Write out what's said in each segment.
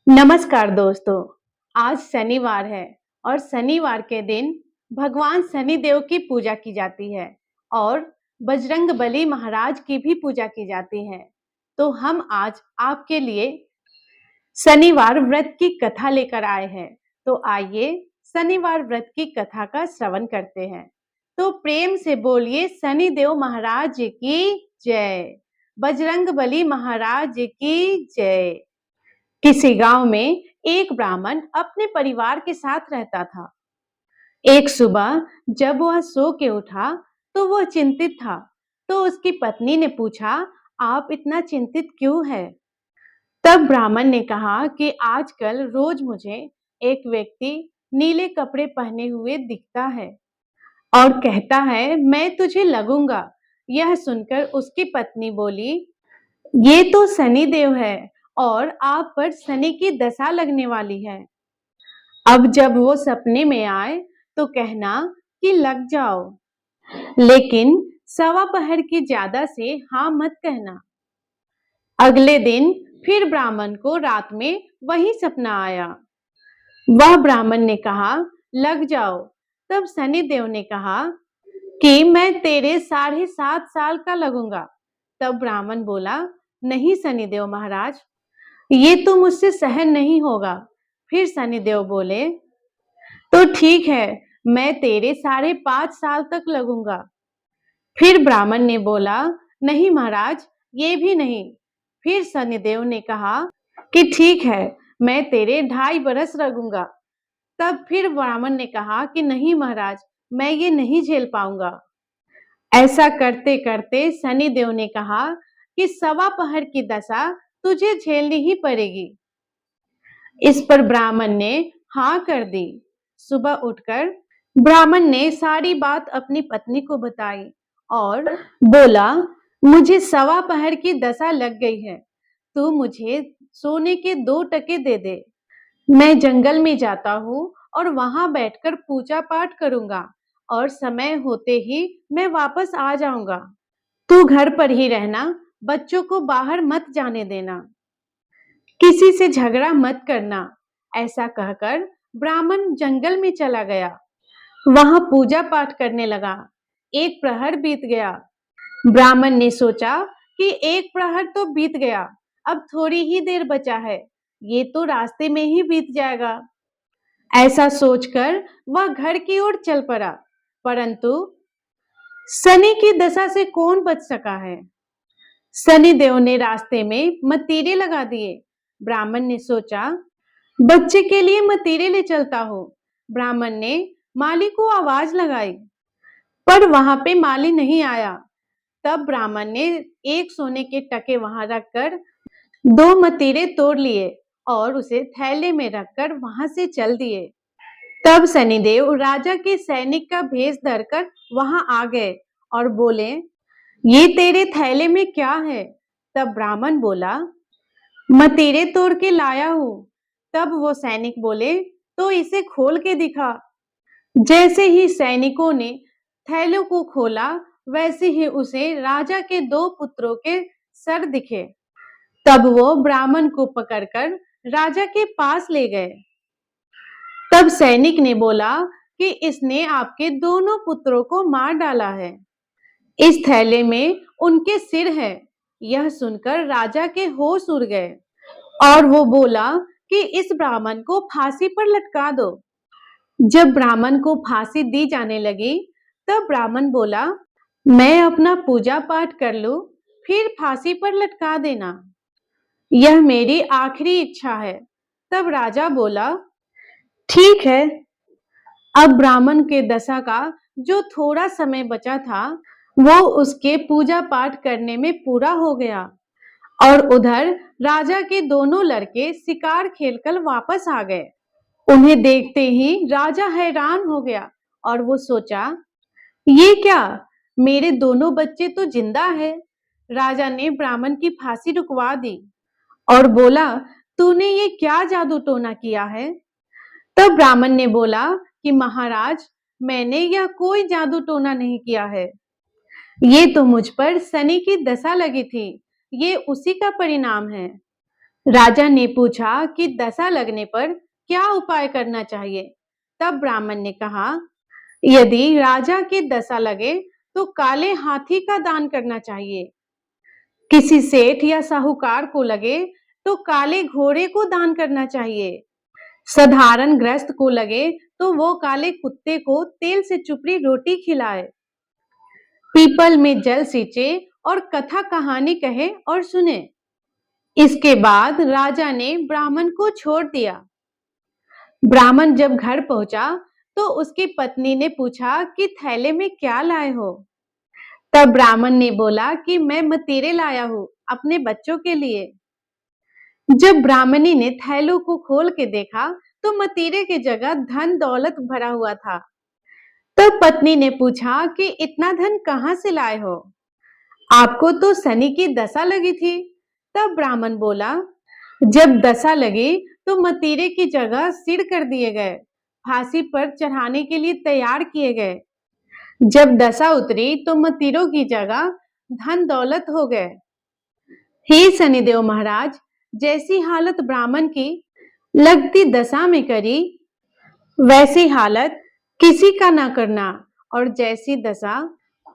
नमस्कार दोस्तों। आज शनिवार है और शनिवार के दिन भगवान शनिदेव की पूजा की जाती है और बजरंगबली महाराज की भी पूजा की जाती है। तो हम आज आपके लिए शनिवार व्रत की कथा लेकर आए हैं। तो आइए शनिवार व्रत की कथा का श्रवण करते हैं। तो प्रेम से बोलिए शनिदेव महाराज की जय, बजरंगबली महाराज की जय। किसी गांव में एक ब्राह्मण अपने परिवार के साथ रहता था। एक सुबह जब वह सो के उठा तो वह चिंतित था। तो उसकी पत्नी ने पूछा, आप इतना चिंतित क्यों है? तब ब्राह्मण ने कहा कि आजकल रोज मुझे एक व्यक्ति नीले कपड़े पहने हुए दिखता है और कहता है मैं तुझे लगूंगा। यह सुनकर उसकी पत्नी बोली, ये तो शनिदेव है और आप पर शनि की दशा लगने वाली है। अब जब वो सपने में आए तो कहना कि लग जाओ, लेकिन सवा पहर की ज्यादा से हाँ मत कहना। अगले दिन फिर ब्राह्मण को रात में वही सपना आया। वह ब्राह्मण ने कहा लग जाओ। तब शनिदेव ने कहा कि मैं तेरे 7.5 साल का लगूंगा। तब ब्राह्मण बोला, नहीं शनिदेव महाराज, ये तो मुझसे सहन नहीं होगा। फिर शनिदेव बोले, तो ठीक है, मैं तेरे 5.5 साल तक लगूंगा। फिर ब्राह्मण ने बोला, नहीं महाराज, ये भी नहीं। फिर शनिदेव ने कहा कि ठीक है, मैं तेरे 2.5 बरस लगूंगा। तब फिर ब्राह्मण ने कहा कि नहीं महाराज, मैं ये नहीं झेल पाऊंगा। ऐसा करते करते शनिदेव ने कहा कि सवा पहर की दशा तुझे झेलनी ही पड़ेगी। इस पर ब्राह्मण ने हाँ कर दी। सुबह उठकर ब्राह्मण ने सारी बात अपनी पत्नी को बताई और बोला, मुझे सवा पहर की दशा लग गई है। तू मुझे सोने के 2 टके दे दे। मैं जंगल में जाता हूँ और वहां बैठकर पूजा पाठ करूंगा और समय होते ही मैं वापस आ जाऊंगा। तू घर पर ही रहना, बच्चों को बाहर मत जाने देना, किसी से झगड़ा मत करना। ऐसा कहकर ब्राह्मण जंगल में चला गया। वहां पूजा पाठ करने लगा। एक प्रहर बीत गया। ब्राह्मण ने सोचा कि एक प्रहर तो बीत गया, अब थोड़ी ही देर बचा है, ये तो रास्ते में ही बीत जाएगा। ऐसा सोचकर वह घर की ओर चल पड़ा। परंतु शनि की दशा से कौन बच सका है? शनि देव ने रास्ते में मतीरे लगा दिए। ब्राह्मण ने सोचा, बच्चे के लिए मतीरे ले चलता हूँ। ब्राह्मण ने माली को आवाज लगाई, पर वहां पे माली नहीं आया। तब ब्राह्मण ने एक सोने के टके वहां रखकर 2 मतीरे तोड़ लिए और उसे थैले में रखकर वहां से चल दिए। तब शनिदेव राजा के सैनिक का भेष धरकर वहां आ गए और बोले, ये तेरे थैले में क्या है? तब ब्राह्मण बोला, मतीरे तोड़ के लाया हूं। तब वो सैनिक बोले, तो इसे खोल के दिखा। जैसे ही सैनिकों ने थैलों को खोला, वैसे ही उसे राजा के 2 पुत्रों के सर दिखे। तब वो ब्राह्मण को पकड़कर राजा के पास ले गए। तब सैनिक ने बोला कि इसने आपके दोनों पुत्रों को मार डाला है। इस थैले में उनके सिर है। यह सुनकर राजा के होश उड़ गए और वो बोला कि इस ब्राह्मण को फांसी पर लटका दो। जब ब्राह्मण को फांसी दी जाने लगी, तब ब्राह्मण बोला, मैं अपना पूजा पाठ कर लूं, फिर फांसी पर लटका देना। यह मेरी आखिरी इच्छा है। तब राजा बोला, ठीक है। अब ब्राह्मण के दशा का जो थोड़ा समय बचा था, वो उसके पूजा पाठ करने में पूरा हो गया। और उधर राजा के दोनों लड़के शिकार खेलकर वापस आ गए। उन्हें देखते ही राजा हैरान हो गया और वो सोचा, ये क्या, मेरे दोनों बच्चे तो जिंदा है। राजा ने ब्राह्मण की फांसी रुकवा दी और बोला, तूने ये क्या जादू टोना किया है? तब ब्राह्मण ने बोला कि महाराज, मैंने यह कोई जादू टोना नहीं किया है। ये तो मुझ पर शनि की दशा लगी थी, ये उसी का परिणाम है। राजा ने पूछा कि दशा लगने पर क्या उपाय करना चाहिए। तब ब्राह्मण ने कहा, यदि राजा की दशा लगे तो काले हाथी का दान करना चाहिए। किसी सेठ या साहूकार को लगे तो काले घोड़े को दान करना चाहिए। साधारण गृहस्थ को लगे तो वो काले कुत्ते को तेल से चुपड़ी रोटी खिलाए। पीपल में जल सींचे और कथा कहानी कहे और सुने। इसके बाद राजा ने ब्राह्मण को छोड़ दिया। ब्राह्मण जब घर पहुंचा तो उसकी पत्नी ने पूछा कि थैले में क्या लाए हो। तब ब्राह्मण ने बोला कि मैं मतीरे लाया हूँ अपने बच्चों के लिए। जब ब्राह्मणी ने थैलों को खोल के देखा तो मतीरे की जगह धन दौलत भरा हुआ था। तब पत्नी ने पूछा कि इतना धन कहाँ से लाए हो? आपको तो शनि की दशा लगी थी। तब ब्राह्मण बोला, जब दशा लगी तो मतीरे की जगह सिर कर दिए गए, फांसी पर चढ़ाने के लिए तैयार किए गए। जब दशा उतरी तो मतीरों की जगह धन दौलत हो गए। हे शनिदेव महाराज, जैसी हालत ब्राह्मण की लगती दशा में करी, वैसी हालत किसी का ना करना, और जैसी दशा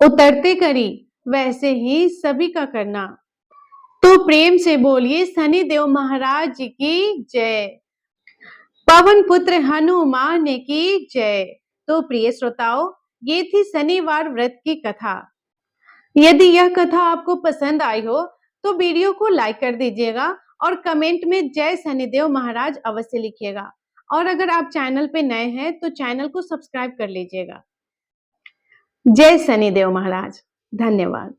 उतरते करी वैसे ही सभी का करना। तो प्रेम से बोलिए शनिदेव महाराज की जय, पवन पुत्र हनुमान की जय। तो प्रिय श्रोताओं, ये थी शनिवार व्रत की कथा। यदि यह कथा आपको पसंद आई हो तो वीडियो को लाइक कर दीजिएगा और कमेंट में जय शनिदेव महाराज अवश्य लिखिएगा। और अगर आप चैनल पे नए हैं तो चैनल को सब्सक्राइब कर लीजिएगा। जय शनिदेव महाराज। धन्यवाद।